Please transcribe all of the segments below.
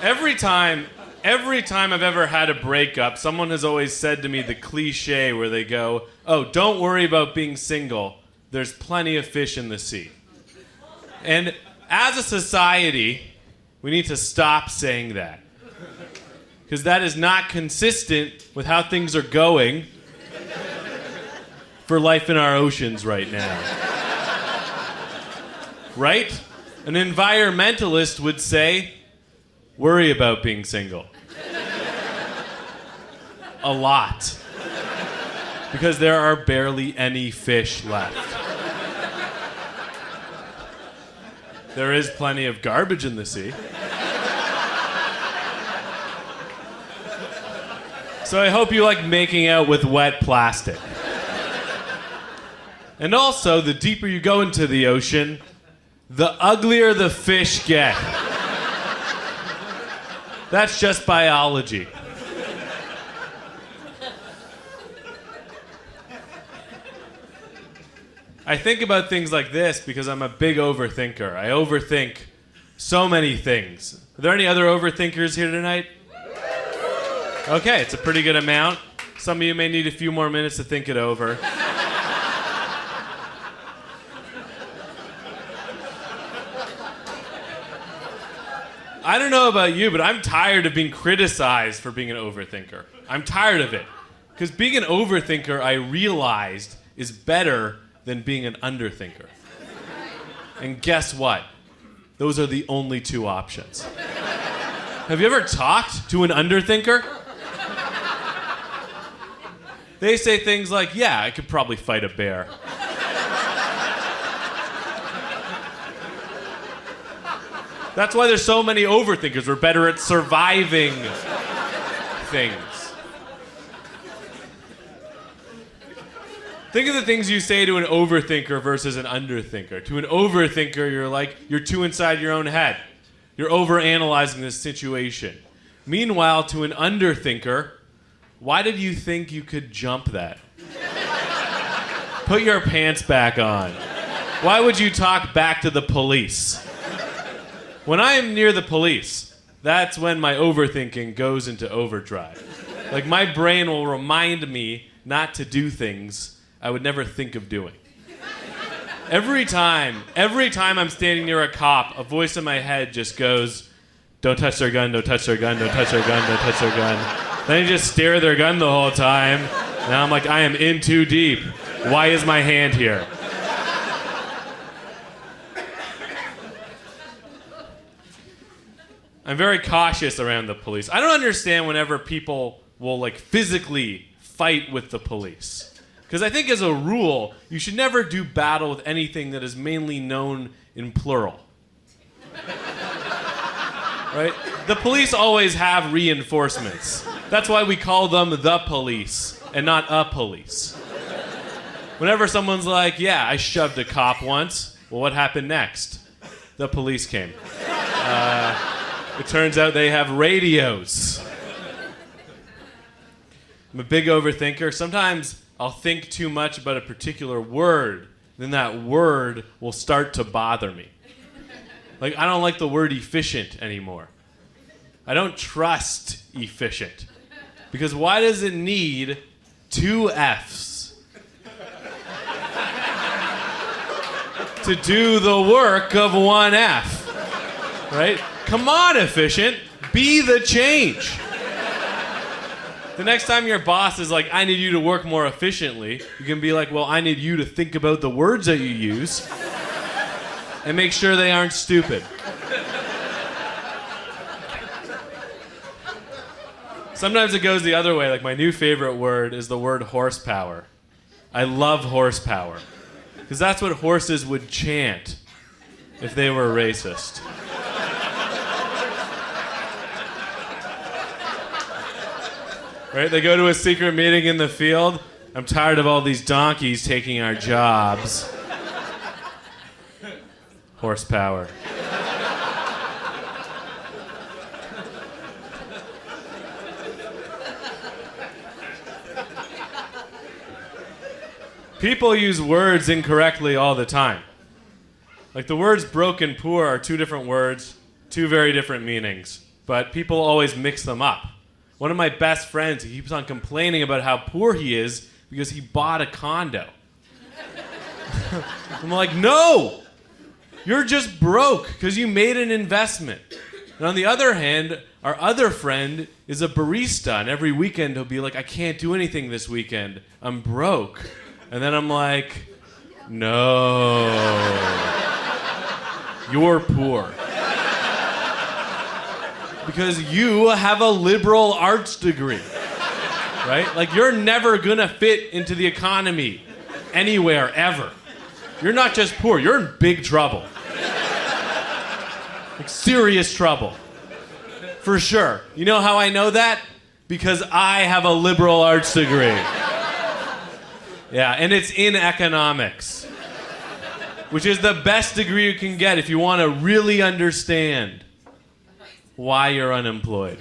Every time I've ever had a breakup, someone has always said to me the cliche where they go, "Oh, don't worry about being single. There's plenty of fish in the sea." And as a society, we need to stop saying that. Because that is not consistent with how things are going for life in our oceans right now. Right? An environmentalist would say, worry about being single. A lot. Because there are barely any fish left. There is plenty of garbage in the sea. So I hope you like making out with wet plastic. And also, the deeper you go into the ocean, the uglier the fish get. That's just biology. I think about things like this because I'm a big overthinker. I overthink so many things. Are there any other overthinkers here tonight? Okay, it's a pretty good amount. Some of you may need a few more minutes to think it over. I don't know about you, but I'm tired of being criticized for being an overthinker. I'm tired of it. Because being an overthinker, I realized, is better than being an underthinker. And guess what? Those are the only two options. Have you ever talked to an underthinker? They say things like, yeah, I could probably fight a bear. That's why there's so many overthinkers. We're better at surviving things. Think of the things you say to an overthinker versus an underthinker. To an overthinker, you're too inside your own head. You're overanalyzing this situation. Meanwhile, to an underthinker, why did you think you could jump that? Put your pants back on. Why would you talk back to the police? When I am near the police, that's when my overthinking goes into overdrive. Like my brain will remind me not to do things I would never think of doing. Every time I'm standing near a cop, a voice in my head just goes, don't touch their gun, don't touch their gun, don't touch their gun, don't touch their gun. Then they just stare at their gun the whole time. Now I'm like, I am in too deep. Why is my hand here? I'm very cautious around the police. I don't understand whenever people will like physically fight with the police. Because I think as a rule, you should never do battle with anything that is mainly known in plural. Right? The police always have reinforcements. That's why we call them the police and not a police. Whenever someone's like, yeah, I shoved a cop once, well, what happened next? The police came. It turns out they have radios. I'm a big overthinker. Sometimes I'll think too much about a particular word, then that word will start to bother me. Like, I don't like the word efficient anymore. I don't trust efficient. Because why does it need two F's to do the work of one F? Right? Come on, efficient. Be the change. The next time your boss is like, I need you to work more efficiently, you can be like, well, I need you to think about the words that you use and make sure they aren't stupid. Sometimes it goes the other way. Like my new favorite word is the word horsepower. I love horsepower. Because that's what horses would chant if they were racist. Right? They go to a secret meeting in the field. I'm tired of all these donkeys taking our jobs. Horsepower. People use words incorrectly all the time. Like the words broke and poor are two different words, two very different meanings. but people always mix them up. One of my best friends, he keeps on complaining about how poor he is because he bought a condo. I'm like, no! You're just broke because you made an investment. And on the other hand, our other friend is a barista, and every weekend he'll be like, I can't do anything this weekend. I'm broke. And then I'm like, no. You're poor. Because you have a liberal arts degree. Right? Like, you're never gonna fit into the economy anywhere, ever. You're not just poor, you're in big trouble. Like, serious trouble. For sure. You know how I know that? Because I have a liberal arts degree. Yeah, and it's in economics, which is the best degree you can get if you want to really understand why you're unemployed.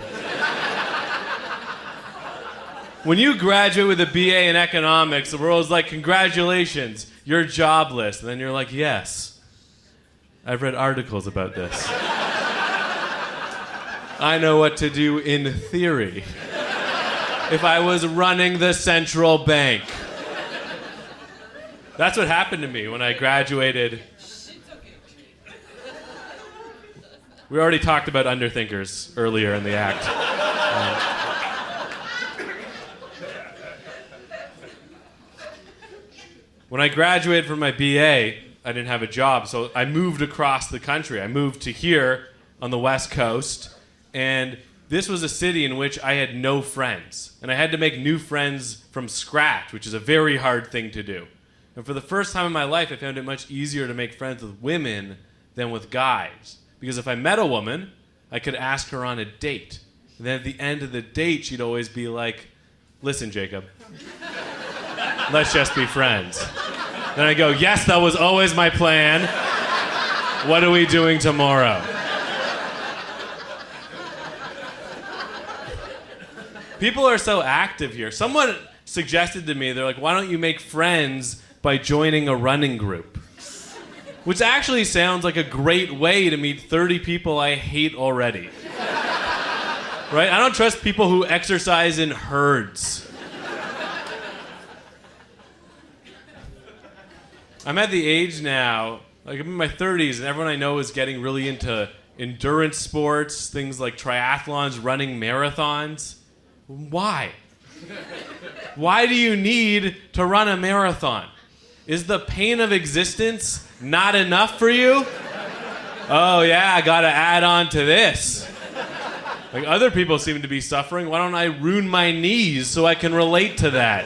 When you graduate with a BA in economics, the world's like, congratulations, you're jobless. And then you're like, yes, I've read articles about this. I know what to do in theory if I was running the central bank. That's what happened to me when I graduated. We already talked about underthinkers earlier in the act. When I graduated from my BA, I didn't have a job, so I moved across the country. I moved to here on the West Coast, and this was a city in which I had no friends. And I had to make new friends from scratch, which is a very hard thing to do. And for the first time in my life, I found it much easier to make friends with women than with guys. Because if I met a woman, I could ask her on a date. And then at the end of the date, she'd always be like, listen, Jacob, let's just be friends. Then I go, yes, that was always my plan. What are we doing tomorrow? People are so active here. Someone suggested to me, they're like, why don't you make friends by joining a running group? Which actually sounds like a great way to meet 30 people I hate already. Right? I don't trust people who exercise in herds. I'm at the age now, like I'm in my 30s, and everyone I know is getting really into endurance sports, things like triathlons, running marathons. Why? Why do you need to run a marathon? Is the pain of existence not enough for you? Oh yeah, I gotta add on to this. Like, other people seem to be suffering. Why don't I ruin my knees so I can relate to that?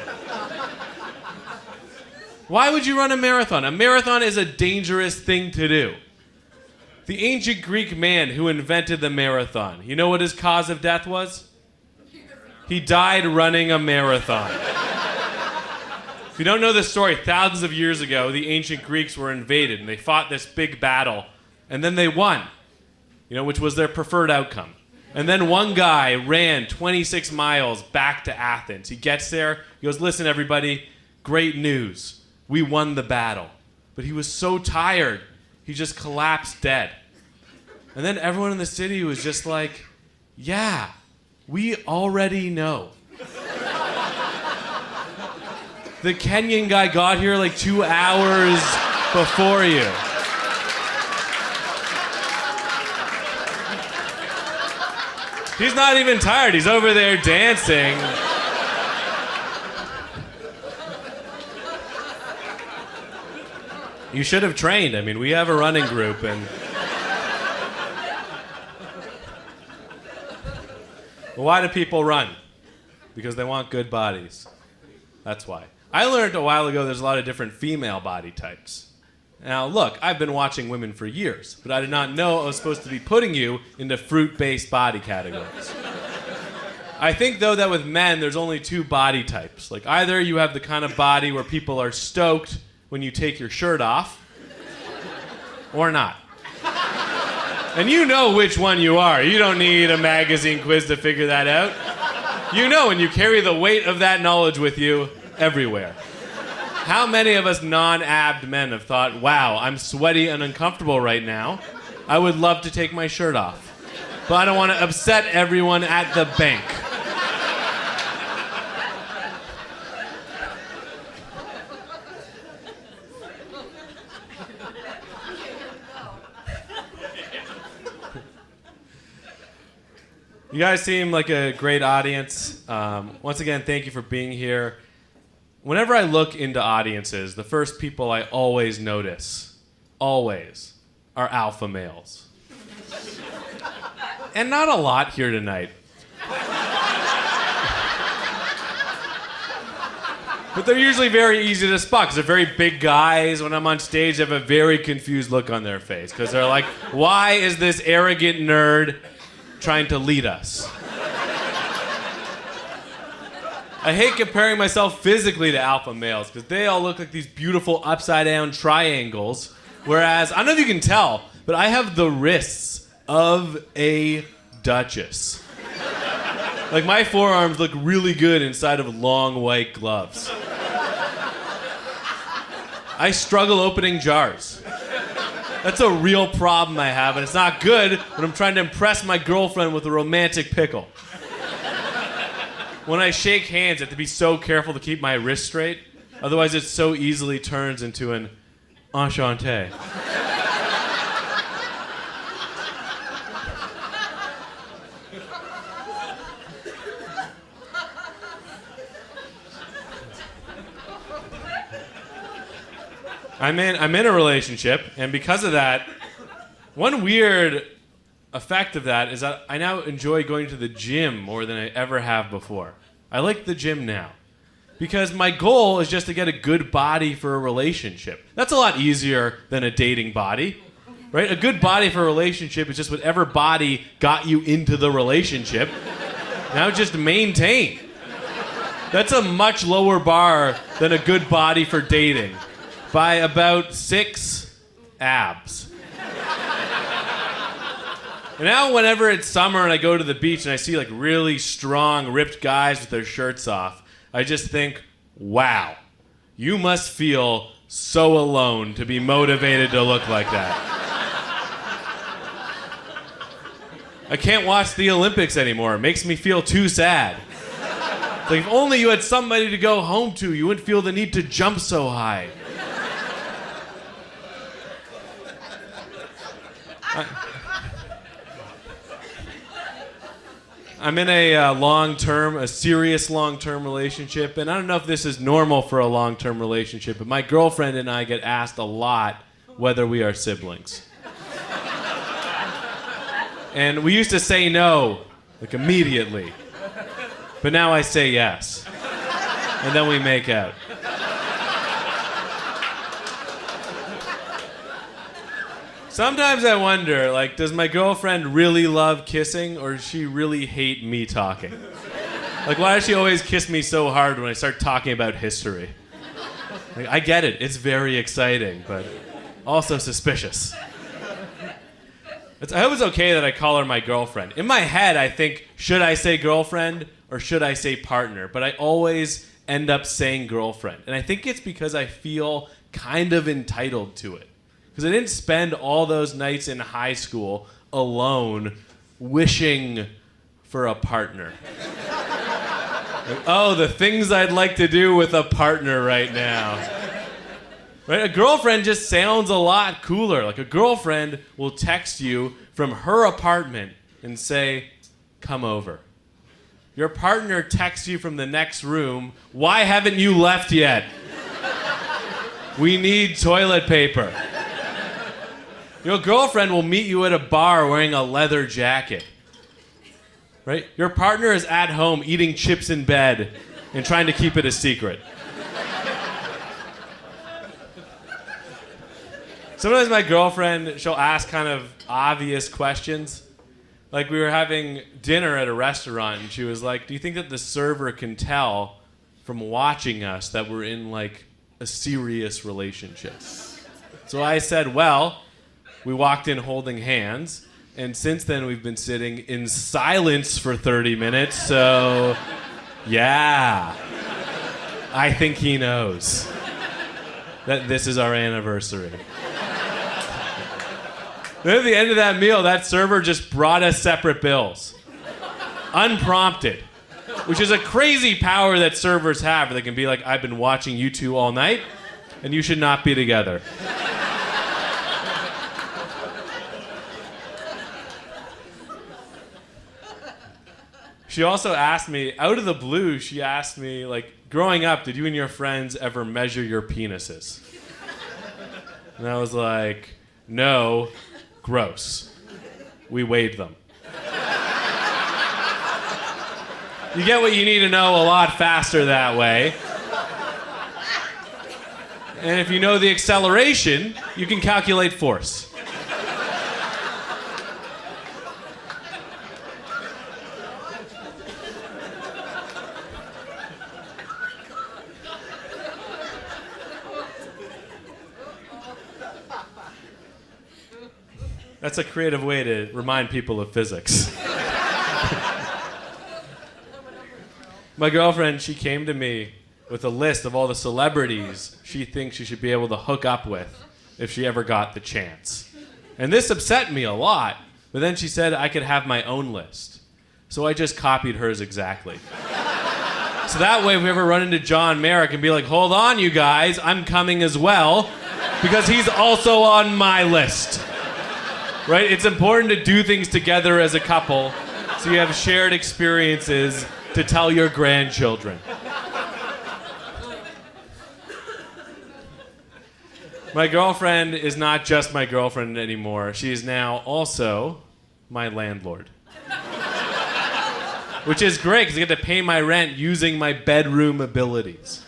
Why would you run a marathon? A marathon is a dangerous thing to do. The ancient Greek man who invented the marathon, you know what his cause of death was? He died running a marathon. If you don't know this story, thousands of years ago, the ancient Greeks were invaded, and they fought this big battle, and then they won, which was their preferred outcome. And then one guy ran 26 miles back to Athens. He gets there, he goes, listen, everybody, great news. We won the battle. But he was so tired, he just collapsed dead. And then everyone in the city was just like, yeah, we already know. The Kenyan guy got here like 2 hours before you. He's not even tired. He's over there dancing. You should have trained. I mean, we have a running group, and why do people run? Because they want good bodies. That's why. I learned a while ago there's a lot of different female body types. Now, look, I've been watching women for years, but I did not know I was supposed to be putting you into fruit-based body categories. I think, though, that with men, there's only two body types. Like, either you have the kind of body where people are stoked when you take your shirt off, or not. And you know which one you are. You don't need a magazine quiz to figure that out. You know, and you carry the weight of that knowledge with you everywhere. How many of us non-abbed men have thought, wow, I'm sweaty and uncomfortable right now. I would love to take my shirt off. but I don't want to upset everyone at the bank. You guys seem like a great audience. Once again, thank you for being here. Whenever I look into audiences, the first people I always notice, always, are alpha males. And not a lot here tonight. But they're usually very easy to spot because they're very big guys. When I'm on stage, they have a very confused look on their face because they're like, why is this arrogant nerd trying to lead us? I hate comparing myself physically to alpha males because they all look like these beautiful upside down triangles, whereas, I don't know if you can tell, but I have the wrists of a duchess. Like, my forearms look really good inside of long white gloves. I struggle opening jars. That's a real problem I have, and it's not good when I'm trying to impress my girlfriend with a romantic pickle. When I shake hands, I have to be so careful to keep my wrist straight. Otherwise, it so easily turns into an enchanté. I'm in a relationship, and because of that, one weird effect of that is that I now enjoy going to the gym more than I ever have before. I like the gym now because my goal is just to get a good body for a relationship. That's a lot easier than a dating body, right? A good body for a relationship is just whatever body got you into the relationship. Now just maintain. That's a much lower bar than a good body for dating. By about 6 abs. And now whenever it's summer and I go to the beach and I see like really strong, ripped guys with their shirts off, I just think, wow, you must feel so alone to be motivated to look like that. I can't watch the Olympics anymore. It makes me feel too sad. It's like if only you had somebody to go home to, you wouldn't feel the need to jump so high. I'm in a serious long-term relationship, and I don't know if this is normal for a long-term relationship, but my girlfriend and I get asked a lot whether we are siblings. And we used to say no, like immediately, but now I say yes, and then we make out. Sometimes I wonder, like, does my girlfriend really love kissing, or does she really hate me talking? Like, why does she always kiss me so hard when I start talking about history? Like, I get it, it's very exciting, but also suspicious. I hope it's okay that I call her my girlfriend. In my head, I think, should I say girlfriend, or should I say partner? But I always end up saying girlfriend. And I think it's because I feel kind of entitled to it. Because I didn't spend all those nights in high school alone wishing for a partner. Like, oh, the things I'd like to do with a partner right now. Right? A girlfriend just sounds a lot cooler. Like a girlfriend will text you from her apartment and say, come over. Your partner texts you from the next room, why haven't you left yet? We need toilet paper. Your girlfriend will meet you at a bar wearing a leather jacket. Right? Your partner is at home eating chips in bed and trying to keep it a secret. Sometimes my girlfriend, she'll ask kind of obvious questions. Like we were having dinner at a restaurant and she was like, do you think that the server can tell from watching us that we're in like a serious relationship? So I said, well, we walked in holding hands, and since then we've been sitting in silence for 30 minutes, so yeah, I think he knows that this is our anniversary. Then at the end of that meal, that server just brought us separate bills. Unprompted. Which is a crazy power that servers have. They can be like, I've been watching you two all night, and you should not be together. She also asked me, out of the blue, she asked me, like, growing up, did you and your friends ever measure your penises? And I was like, no, gross. We weighed them. You get what you need to know a lot faster that way. And if you know the acceleration, you can calculate force. That's a creative way to remind people of physics. My girlfriend, she came to me with a list of all the celebrities she thinks she should be able to hook up with if she ever got the chance. And this upset me a lot, but then she said I could have my own list. So I just copied hers exactly. So that way, if we ever run into John Mayer, I can be like, hold on, you guys, I'm coming as well, because he's also on my list. Right? It's important to do things together as a couple so you have shared experiences to tell your grandchildren. My girlfriend is not just my girlfriend anymore. She is now also my landlord. Which is great because I get to pay my rent using my bedroom abilities.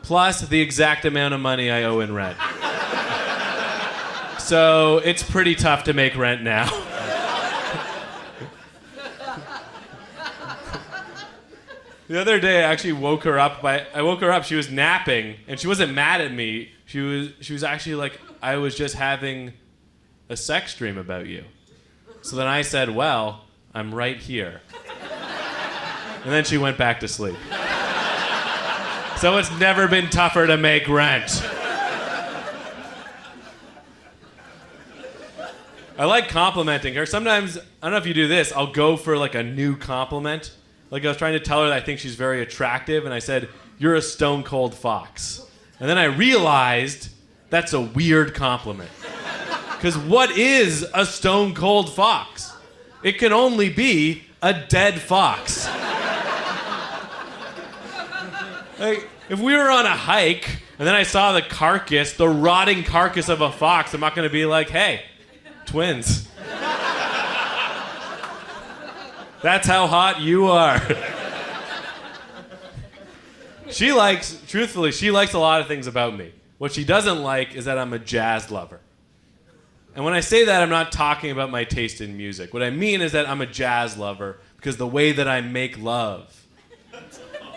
Plus the exact amount of money I owe in rent. So it's pretty tough to make rent now. The other day, I actually woke her up she was napping, and she wasn't mad at me. She was actually like, I was just having a sex dream about you. So then I said, well, I'm right here. And then she went back to sleep. So it's never been tougher to make rent. I like complimenting her. Sometimes, I don't know if you do this, I'll go for like a new compliment. Like I was trying to tell her that I think she's very attractive, and I said, you're a stone cold fox. And then I realized that's a weird compliment. Because what is a stone cold fox? It can only be a dead fox. Like, if we were on a hike, and then I saw the rotting carcass of a fox, I'm not going to be like, hey, twins. That's how hot you are. She likes a lot of things about me. What she doesn't like is that I'm a jazz lover. And when I say that, I'm not talking about my taste in music. What I mean is that I'm a jazz lover because the way that I make love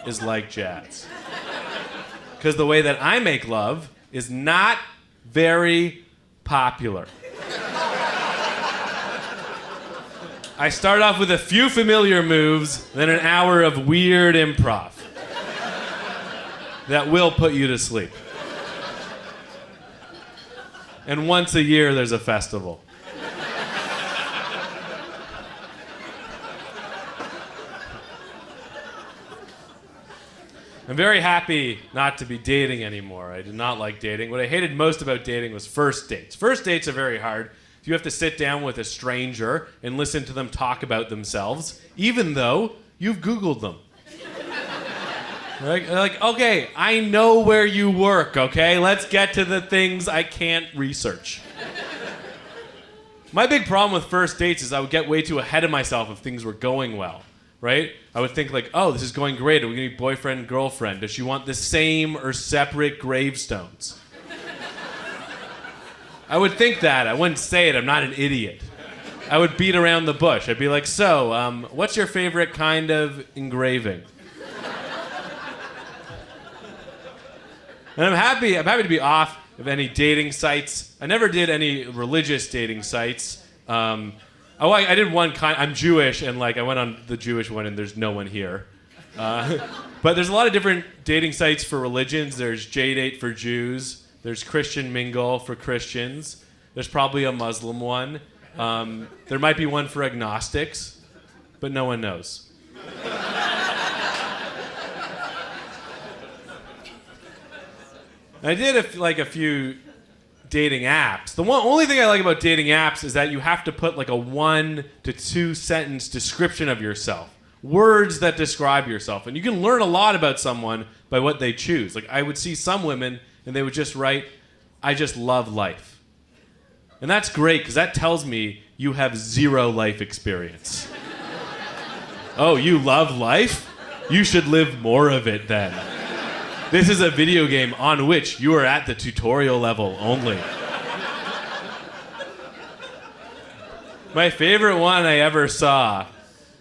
is like jazz. Because the way that I make love is not very popular. I start off with a few familiar moves, then an hour of weird improv that will put you to sleep. And once a year, there's a festival. I'm very happy not to be dating anymore. I did not like dating. What I hated most about dating was first dates. First dates are very hard. You have to sit down with a stranger and listen to them talk about themselves, even though you've Googled them. Right? Like, okay, I know where you work, okay? Let's get to the things I can't research. My big problem with first dates is I would get way too ahead of myself if things were going well, right? I would think like, oh, this is going great. Are we going to be boyfriend and girlfriend? Does she want the same or separate gravestones? I would think that. I wouldn't say it. I'm not an idiot. I would beat around the bush. I'd be like, so, what's your favorite kind of engraving? And I'm happy to be off of any dating sites. I never did any religious dating sites. I did one kind. I'm Jewish, and like I went on the Jewish one, and there's no one here. But there's a lot of different dating sites for religions. There's JDate for Jews. There's Christian Mingle for Christians. There's probably a Muslim one. There might be one for agnostics, but no one knows. I did a few dating apps. The only thing I like about dating apps is that you have to put like a 1 to 2 sentence description of yourself. Words that describe yourself. And you can learn a lot about someone by what they choose. Like I would see some women and they would just write, I just love life. And that's great because that tells me you have 0 life experience. Oh, you love life? You should live more of it then. This is a video game on which you are at the tutorial level only. My favorite one I ever saw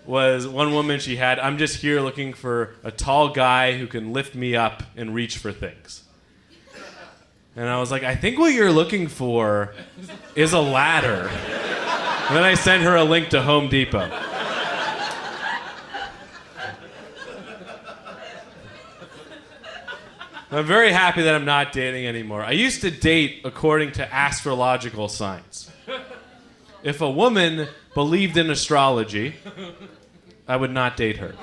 was one woman she had, I'm just here looking for a tall guy who can lift me up and reach for things. And I was like, I think what you're looking for is a ladder. And then I sent her a link to Home Depot. I'm very happy that I'm not dating anymore. I used to date according to astrological signs. If a woman believed in astrology, I would not date her.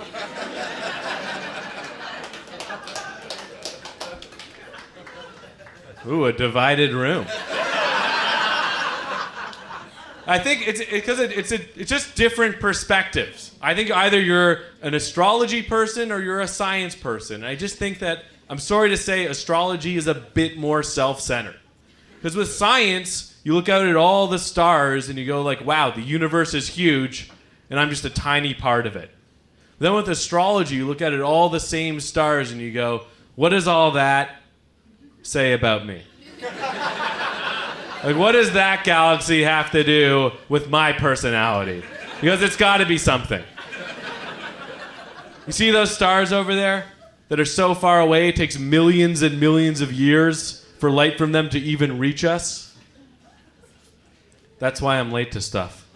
Ooh, a divided room. I think it's just different perspectives. I think either you're an astrology person or you're a science person. I just think that, I'm sorry to say, astrology is a bit more self-centered. Because with science, you look out at all the stars and you go like, wow, the universe is huge and I'm just a tiny part of it. Then with astrology, you look at all the same stars and you go, what does all that say about me? Like, what does that galaxy have to do with my personality? Because it's got to be something. You see those stars over there that are so far away, it takes millions and millions of years for light from them to even reach us? That's why I'm late to stuff.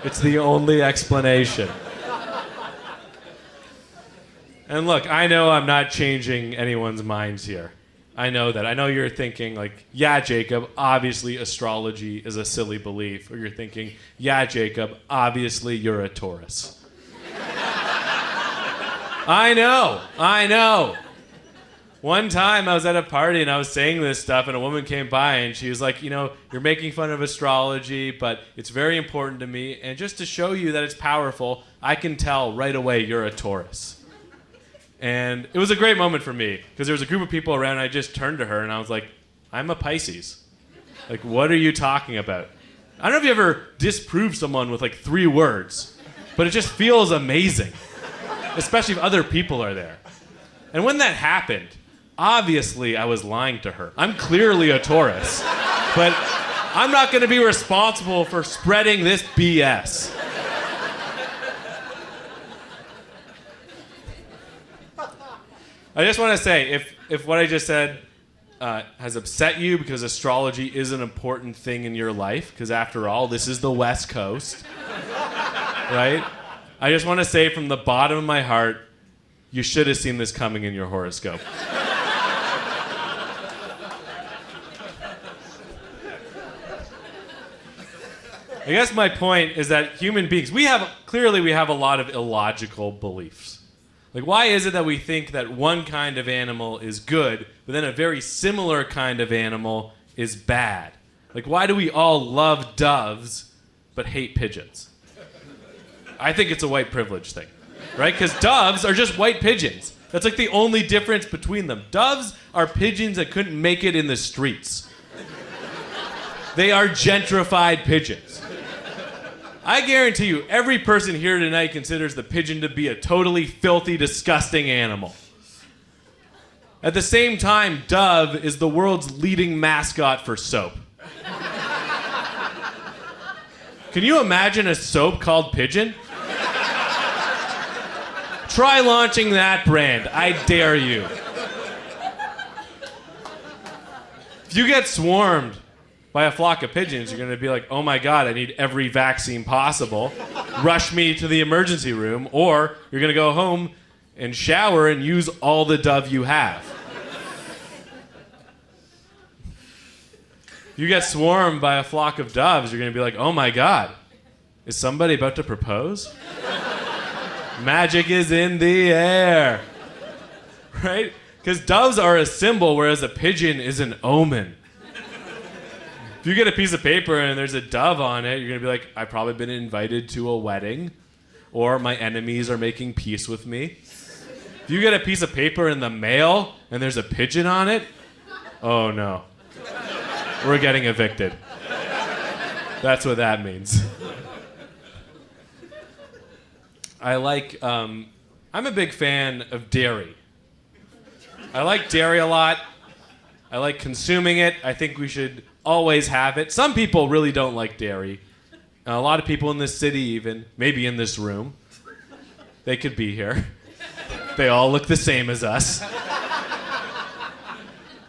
It's the only explanation. And look, I know I'm not changing anyone's minds here. I know that. I know you're thinking like, yeah, Jacob, obviously astrology is a silly belief. Or you're thinking, yeah, Jacob, obviously you're a Taurus. I know. One time I was at a party and I was saying this stuff and a woman came by and she was like, you're making fun of astrology, but it's very important to me. And just to show you that it's powerful, I can tell right away you're a Taurus. And it was a great moment for me because there was a group of people around and I just turned to her and I was like, I'm a Pisces. Like, what are you talking about? I don't know if you ever disprove someone with like 3 words, but it just feels amazing, especially if other people are there. And when that happened, obviously I was lying to her. I'm clearly a Taurus, but I'm not going to be responsible for spreading this BS. I just want to say, if what I just said has upset you because astrology is an important thing in your life, because after all, this is the West Coast, right? I just want to say from the bottom of my heart, you should have seen this coming in your horoscope. I guess my point is that human beings, we have a lot of illogical beliefs. Like, why is it that we think that one kind of animal is good, but then a very similar kind of animal is bad? Like, why do we all love doves, but hate pigeons? I think it's a white privilege thing, right? Because doves are just white pigeons. That's like the only difference between them. Doves are pigeons that couldn't make it in the streets. They are gentrified pigeons. I guarantee you, every person here tonight considers the pigeon to be a totally filthy, disgusting animal. At the same time, Dove is the world's leading mascot for soap. Can you imagine a soap called Pigeon? Try launching that brand. I dare you. If you get swarmed by a flock of pigeons, you're going to be like, oh my God, I need every vaccine possible. Rush me to the emergency room. Or you're going to go home and shower and use all the Dove you have. You get swarmed by a flock of doves, you're going to be like, oh my God, is somebody about to propose? Magic is in the air. Right? Because doves are a symbol, whereas a pigeon is an omen. If you get a piece of paper and there's a dove on it, you're going to be like, I've probably been invited to a wedding, or my enemies are making peace with me. If you get a piece of paper in the mail and there's a pigeon on it, oh no. We're getting evicted. That's what that means. I'm a big fan of dairy. I like dairy a lot. I like consuming it. I think we should always have it. Some people really don't like dairy. A lot of people in this city even, maybe in this room, they could be here. They all look the same as us.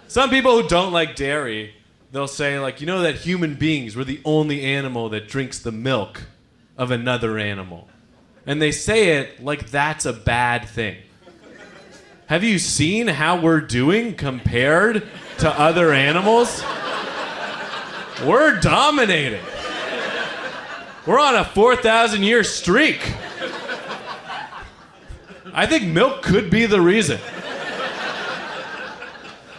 Some people who don't like dairy, they'll say, like, you know that human beings, we're the only animal that drinks the milk of another animal. And they say it like that's a bad thing. Have you seen how we're doing compared to other animals? We're dominating. We're on a 4,000-year streak. I think milk could be the reason.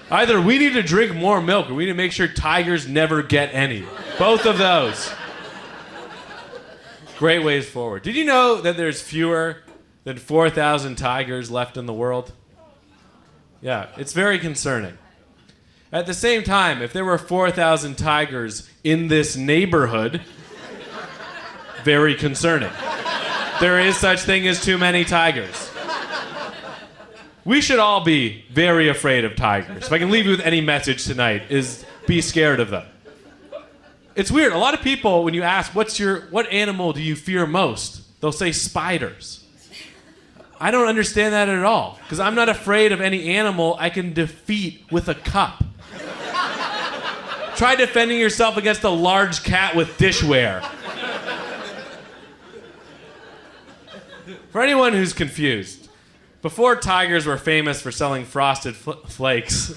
Either we need to drink more milk or we need to make sure tigers never get any. Both of those. Great ways forward. Did you know that there's fewer than 4,000 tigers left in the world? Yeah, it's very concerning. At the same time, if there were 4,000 tigers in this neighborhood, very concerning. There is such thing as too many tigers. We should all be very afraid of tigers. If I can leave you with any message tonight, is be scared of them. It's weird. A lot of people, when you ask, what animal do you fear most? They'll say spiders. I don't understand that at all, because I'm not afraid of any animal I can defeat with a cup. Try defending yourself against a large cat with dishware. For anyone who's confused, before tigers were famous for selling frosted flakes,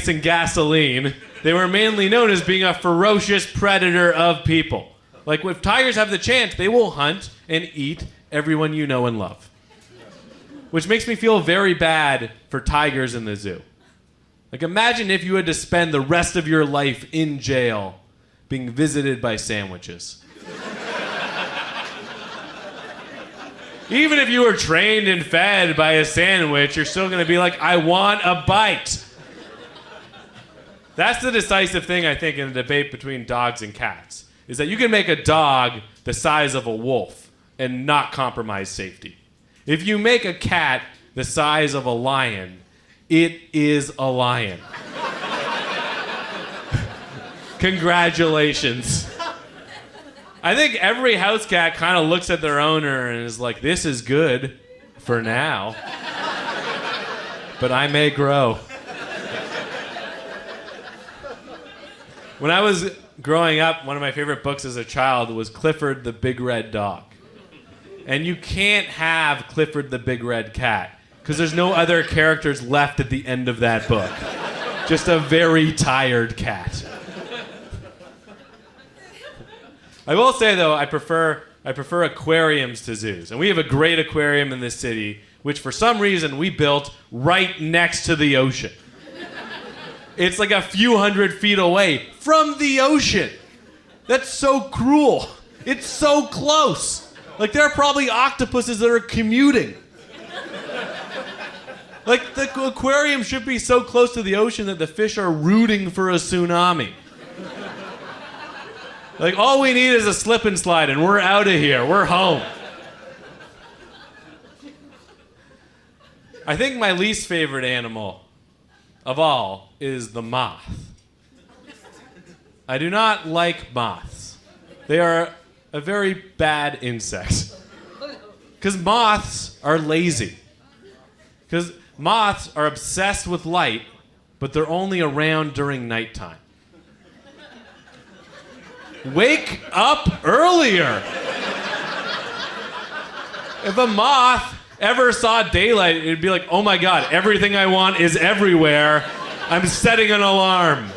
and gasoline, they were mainly known as being a ferocious predator of people. Like, if tigers have the chance, they will hunt and eat everyone you know and love. Which makes me feel very bad for tigers in the zoo. Like, imagine if you had to spend the rest of your life in jail being visited by sandwiches. Even if you were trained and fed by a sandwich, you're still going to be like, I want a bite. That's the decisive thing, I think, in the debate between dogs and cats, is that you can make a dog the size of a wolf and not compromise safety. If you make a cat the size of a lion, it is a lion. Congratulations. I think every house cat kind of looks at their owner and is like, this is good for now, but I may grow. When I was growing up, one of my favorite books as a child was Clifford the Big Red Dog. And you can't have Clifford the Big Red Cat because there's no other characters left at the end of that book. Just a very tired cat. I will say, though, I prefer aquariums to zoos. And we have a great aquarium in this city, which for some reason we built right next to the ocean. It's like a few hundred feet away from the ocean. That's so cruel. It's so close. Like, there are probably octopuses that are commuting. Like, the aquarium should be so close to the ocean that the fish are rooting for a tsunami. Like, all we need is a slip and slide, and we're out of here. We're home. I think my least favorite animal of all is the moth. I do not like moths. They are a very bad insect. Because moths are lazy. Because moths are obsessed with light, but they're only around during nighttime. Wake up earlier. If a moth ever saw daylight, it'd be like, oh my God, everything I want is everywhere. I'm setting an alarm.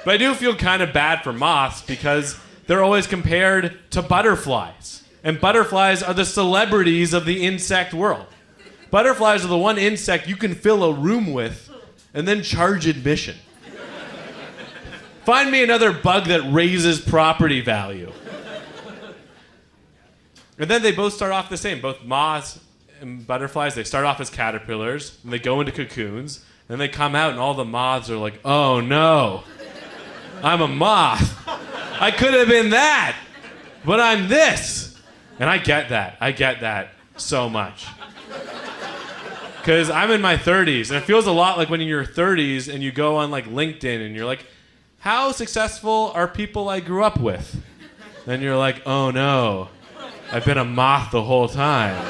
But I do feel kind of bad for moths because they're always compared to butterflies. And butterflies are the celebrities of the insect world. Butterflies are the one insect you can fill a room with and then charge admission. Find me another bug that raises property value. And then they both start off the same. Both moths and butterflies, they start off as caterpillars, and they go into cocoons, and they come out, and all the moths are like, oh no, I'm a moth. I could have been that, but I'm this. And I get that. I get that so much. Because I'm in my 30s, and it feels a lot like when you're in your 30s and you go on like LinkedIn and you're like, how successful are people I grew up with? Then you're like, oh no, I've been a moth the whole time.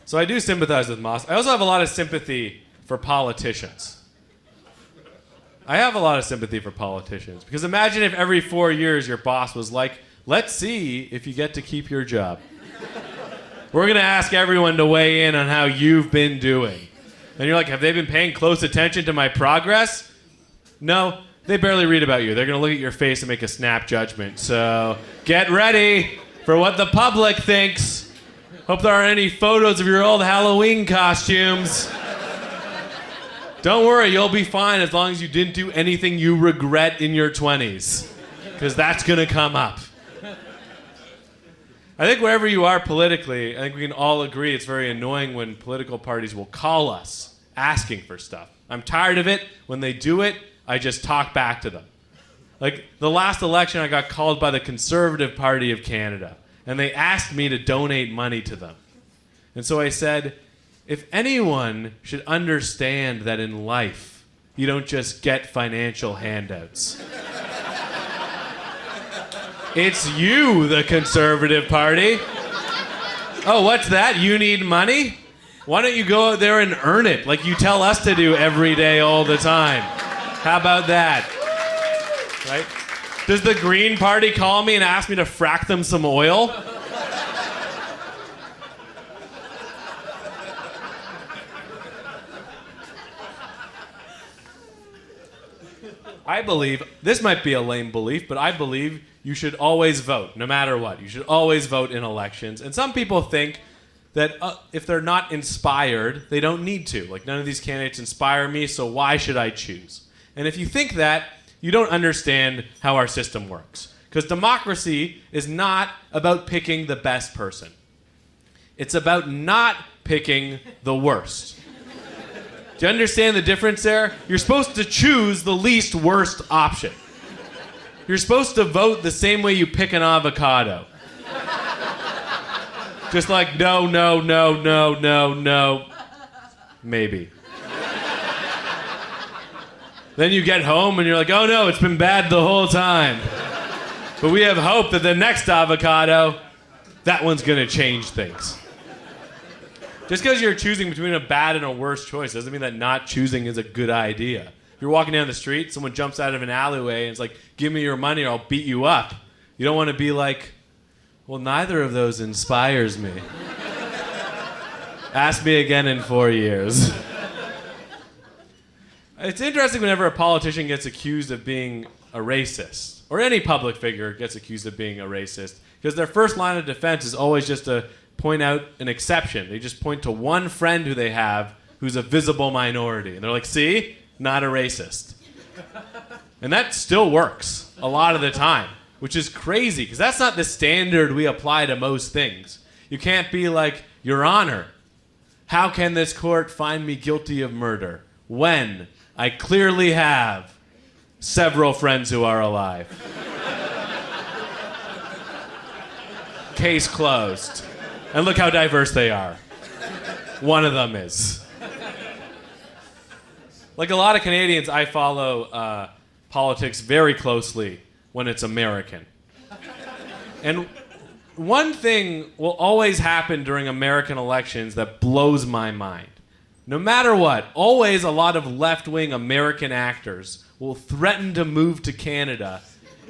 So I do sympathize with moths. I also have a lot of sympathy for politicians. I have a lot of sympathy for politicians. Because imagine if every 4 years your boss was like, let's see if you get to keep your job. We're going to ask everyone to weigh in on how you've been doing. And you're like, have they been paying close attention to my progress? No, they barely read about you. They're going to look at your face and make a snap judgment. So get ready for what the public thinks. Hope there aren't any photos of your old Halloween costumes. Don't worry, you'll be fine as long as you didn't do anything you regret in your 20s. Because that's going to come up. I think wherever you are politically, I think we can all agree it's very annoying when political parties will call us asking for stuff. I'm tired of it. When they do it, I just talk back to them. Like the last election, I got called by the Conservative Party of Canada, and they asked me to donate money to them. And so I said, if anyone should understand that in life, you don't just get financial handouts. It's you, the Conservative Party. Oh, what's that? You need money? Why don't you go out there and earn it like you tell us to do every day all the time? How about that? Right? Does the Green Party call me and ask me to frack them some oil? I believe, this might be a lame belief, but I believe you should always vote, no matter what. You should always vote in elections. And some people think that if they're not inspired, they don't need to. Like, none of these candidates inspire me, so why should I choose? And if you think that, you don't understand how our system works. Because democracy is not about picking the best person. It's about not picking the worst. Do you understand the difference there? You're supposed to choose the least worst option. You're supposed to vote the same way you pick an avocado. Just like, no, no, no, no, no, no. Maybe. Then you get home and you're like, oh no, it's been bad the whole time. But we have hope that the next avocado, that one's gonna change things. Just because you're choosing between a bad and a worse choice doesn't mean that not choosing is a good idea. If you're walking down the street, someone jumps out of an alleyway and it's like, give me your money or I'll beat you up. You don't want to be like, well, neither of those inspires me. Ask me again in 4 years. It's interesting whenever a politician gets accused of being a racist, or any public figure gets accused of being a racist, because their first line of defense is always just to point out an exception. They just point to one friend who they have who's a visible minority. And they're like, see? Not a racist. And that still works a lot of the time, which is crazy, because that's not the standard we apply to most things. You can't be like, Your Honor, how can this court find me guilty of murder when I clearly have several friends who are alive? Case closed. And look how diverse they are. One of them is. Like a lot of Canadians, I follow politics very closely when it's American. And one thing will always happen during American elections that blows my mind. No matter what, always a lot of left-wing American actors will threaten to move to Canada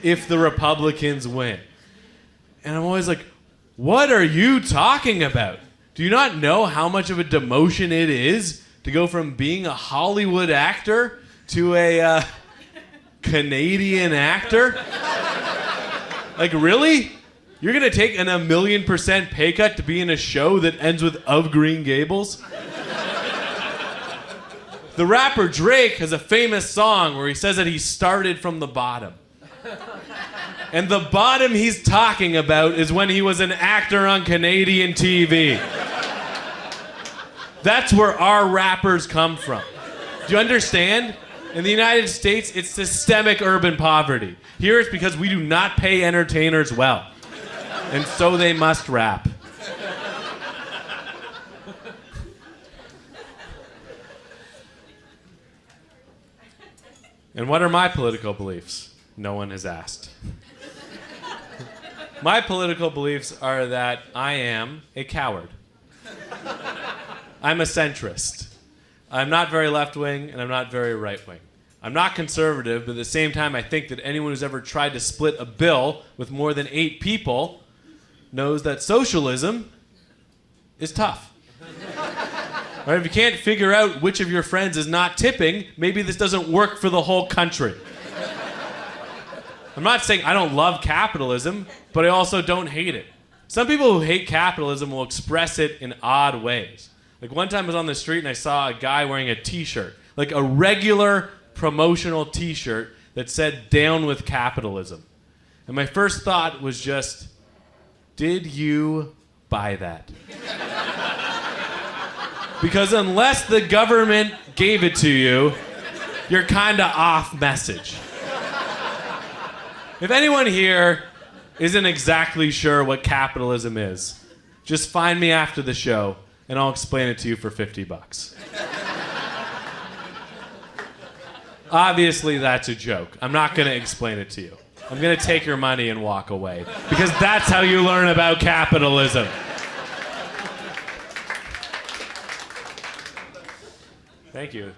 if the Republicans win. And I'm always like, what are you talking about? Do you not know how much of a demotion it is to go from being a Hollywood actor to a Canadian actor? Like, really? You're going to take a 1,000,000% pay cut to be in a show that ends with Of Green Gables? The rapper Drake has a famous song where he says that he started from the bottom. And the bottom he's talking about is when he was an actor on Canadian TV. That's where our rappers come from. Do you understand? In the United States, it's systemic urban poverty. Here it's because we do not pay entertainers well. And so they must rap. And what are my political beliefs? No one has asked. My political beliefs are that I am a coward. I'm a centrist. I'm not very left-wing, and I'm not very right-wing. I'm not conservative, but at the same time, I think that anyone who's ever tried to split a bill with more than 8 people knows that socialism is tough. Right? If you can't figure out which of your friends is not tipping, maybe this doesn't work for the whole country. I'm not saying I don't love capitalism, but I also don't hate it. Some people who hate capitalism will express it in odd ways. Like one time I was on the street and I saw a guy wearing a t-shirt, like a regular promotional t-shirt that said "Down with Capitalism." And my first thought was just, did you buy that? Because unless the government gave it to you, you're kind of off message. If anyone here isn't exactly sure what capitalism is, just find me after the show and I'll explain it to you for $50. Obviously, that's a joke. I'm not going to explain it to you. I'm going to take your money and walk away. Because that's how you learn about capitalism. Thank you.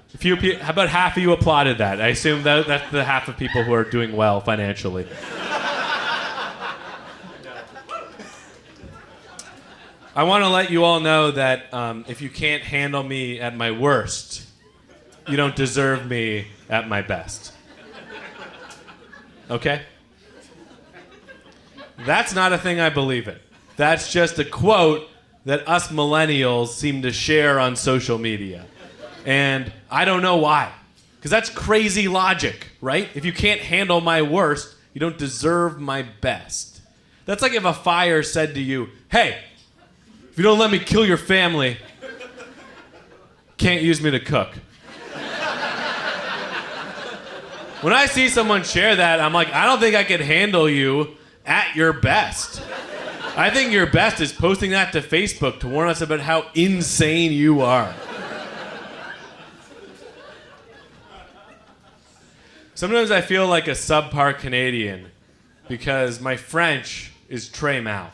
How about half of you applauded that? I assume that's the half of people who are doing well financially. I want to let you all know that if you can't handle me at my worst, you don't deserve me at my best. Okay? That's not a thing I believe in. That's just a quote that us millennials seem to share on social media. And I don't know why. Because that's crazy logic, right? If you can't handle my worst, you don't deserve my best. That's like if a fire said to you, hey, if you don't let me kill your family, can't use me to cook. When I see someone share that, I'm like, I don't think I could handle you at your best. I think your best is posting that to Facebook to warn us about how insane you are. Sometimes I feel like a subpar Canadian because my French is très mal.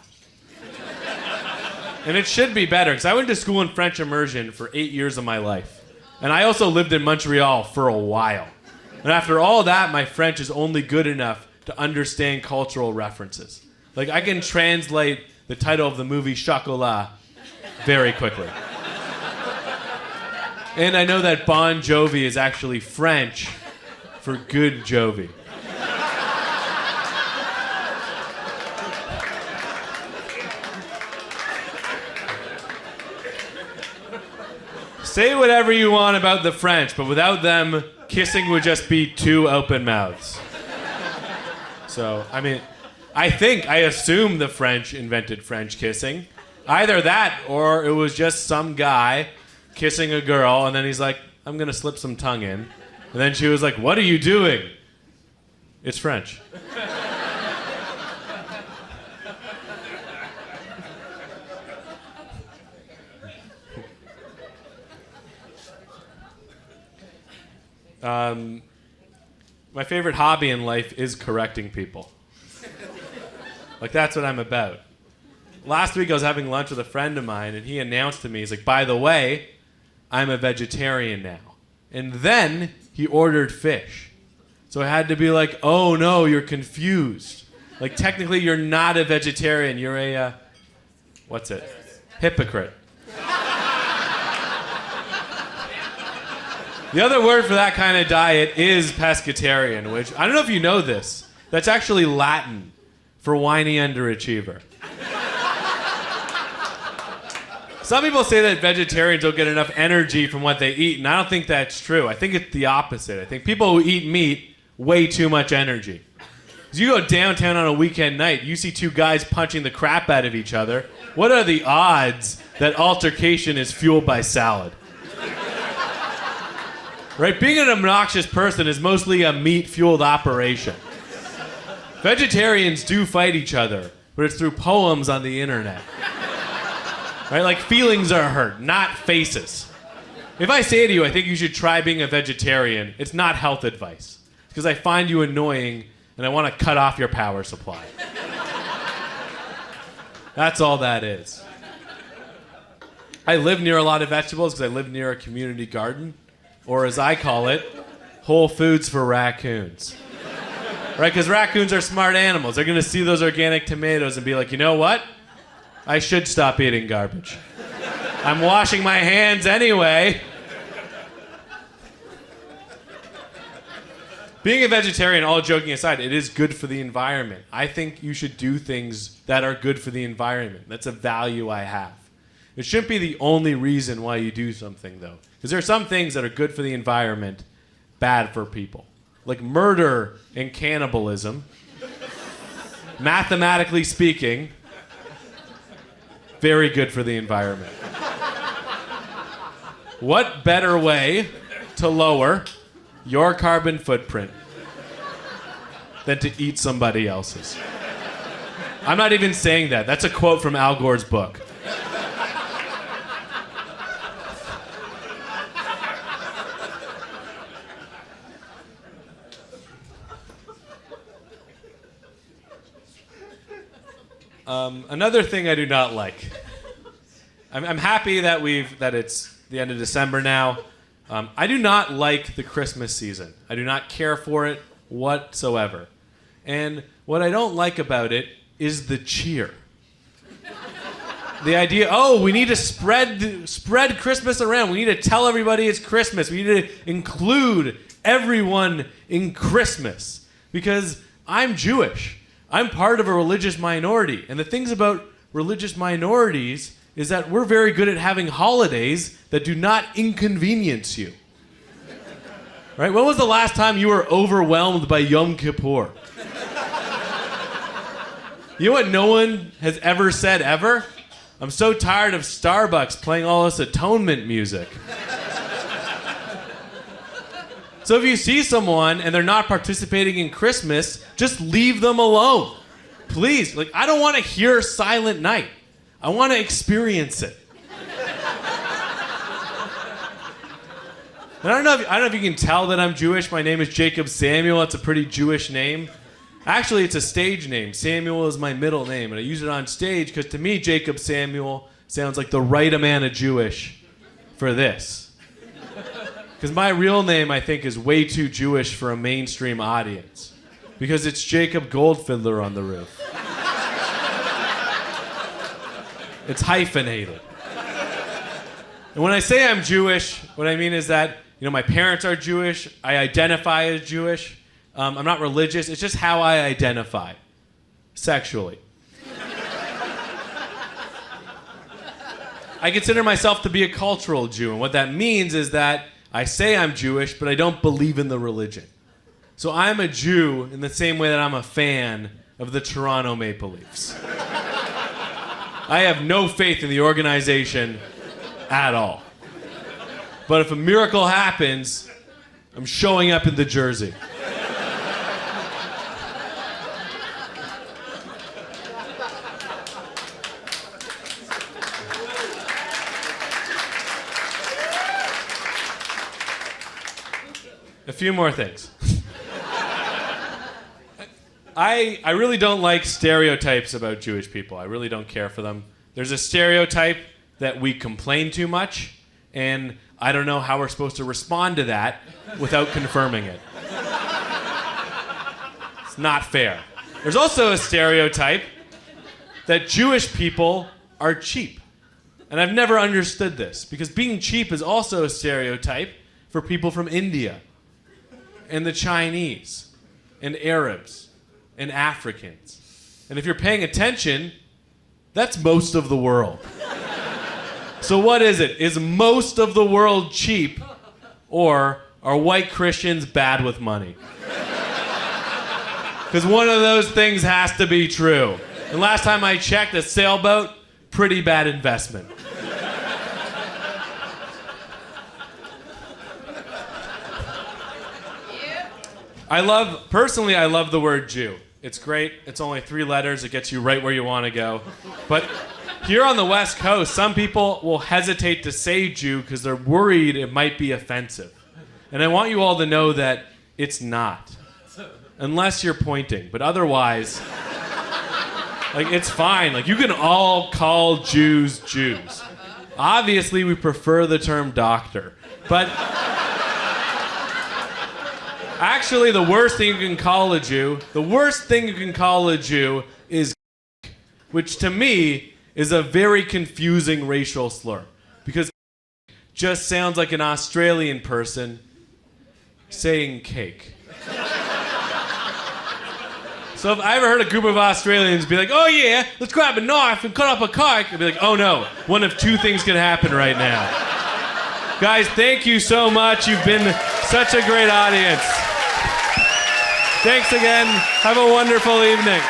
And it should be better, because I went to school in French immersion for 8 years of my life. And I also lived in Montreal for a while. And after all that, my French is only good enough to understand cultural references. Like, I can translate the title of the movie Chocolat very quickly. And I know that Bon Jovi is actually French for good Jovi. Say whatever you want about the French, but without them, kissing would just be 2 open mouths. So, I mean, I assume the French invented French kissing. Either that, or it was just some guy kissing a girl, and then he's like, I'm gonna slip some tongue in. And then she was like, what are you doing? It's French. My favorite hobby in life is correcting people. Like, that's what I'm about. Last week I was having lunch with a friend of mine, and he announced to me, he's like, by the way, I'm a vegetarian now. And then he ordered fish. So I had to be like, oh no, you're confused. Like, technically, you're not a vegetarian. You're a, what's it? Hypocrite. The other word for that kind of diet is pescatarian, which, I don't know if you know this, that's actually Latin for whiny underachiever. Some people say that vegetarians don't get enough energy from what they eat, and I don't think that's true. I think it's the opposite. I think people who eat meat way too much energy. Because you go downtown on a weekend night, you see two guys punching the crap out of each other. What are the odds that altercation is fueled by salad? Right? Being an obnoxious person is mostly a meat-fueled operation. Vegetarians do fight each other, but it's through poems on the internet. Right? Like, feelings are hurt, not faces. If I say to you, I think you should try being a vegetarian, it's not health advice. It's because I find you annoying and I want to cut off your power supply. That's all that is. I live near a lot of vegetables because I live near a community garden, or as I call it, Whole Foods for raccoons. Right? Because raccoons are smart animals. They're going to see those organic tomatoes and be like, you know what? I should stop eating garbage. I'm washing my hands anyway. Being a vegetarian, all joking aside, it is good for the environment. I think you should do things that are good for the environment. That's a value I have. It shouldn't be the only reason why you do something, though. Because there are some things that are good for the environment, bad for people. Like murder and cannibalism. Mathematically speaking, very good for the environment. What better way to lower your carbon footprint than to eat somebody else's? I'm not even saying that. That's a quote from Al Gore's book. Another thing I do not like. I'm happy that it's the end of December now. I do not like the Christmas season. I do not care for it whatsoever. And what I don't like about it is the cheer. The idea, we need to spread Christmas around. We need to tell everybody it's Christmas. We need to include everyone in Christmas. Because I'm Jewish. I'm part of a religious minority. And the things about religious minorities is that we're very good at having holidays that do not inconvenience you. Right? When was the last time you were overwhelmed by Yom Kippur? You know what no one has ever said ever? I'm so tired of Starbucks playing all this atonement music. So if you see someone and they're not participating in Christmas, just leave them alone. Please. Like, I don't want to hear Silent Night. I want to experience it. And I don't know if you can tell that I'm Jewish. My name is Jacob Samuel. It's a pretty Jewish name. Actually, it's a stage name. Samuel is my middle name, and I use it on stage because to me, Jacob Samuel sounds like the right amount of Jewish for this. Because my real name, I think, is way too Jewish for a mainstream audience. Because it's Jacob Goldfiddler on the roof. It's hyphenated. And when I say I'm Jewish, what I mean is that, my parents are Jewish. I identify as Jewish. I'm not religious. It's just how I identify sexually. I consider myself to be a cultural Jew. And what that means is that I say I'm Jewish, but I don't believe in the religion. So I'm a Jew in the same way that I'm a fan of the Toronto Maple Leafs. I have no faith in the organization at all. But if a miracle happens, I'm showing up in the jersey. A few more things. I really don't like stereotypes about Jewish people. I really don't care for them. There's a stereotype that we complain too much, and I don't know how we're supposed to respond to that without confirming it. It's not fair. There's also a stereotype that Jewish people are cheap. And I've never understood this, because being cheap is also a stereotype for people from India and the Chinese and Arabs and Africans. And if you're paying attention, that's most of the world. So what is it? Is most of the world cheap, or are white Christians bad with money? Because one of those things has to be true. And last time I checked, a sailboat, pretty bad investment. I love the word Jew. It's great. It's only 3 letters. It gets you right where you want to go. But here on the West Coast, some people will hesitate to say Jew because they're worried it might be offensive. And I want you all to know that it's not. Unless you're pointing. But otherwise, it's fine. You can all call Jews Jews. Obviously, we prefer the term doctor. But actually, the worst thing you can call a Jew is, which to me is a very confusing racial slur, because just sounds like an Australian person saying cake. So if I ever heard a group of Australians be like, oh yeah, let's grab a knife and cut up a cake, I'd be like, oh no, one of 2 things can happen right now. Guys, thank you so much. You've been such a great audience. Thanks again. Have a wonderful evening.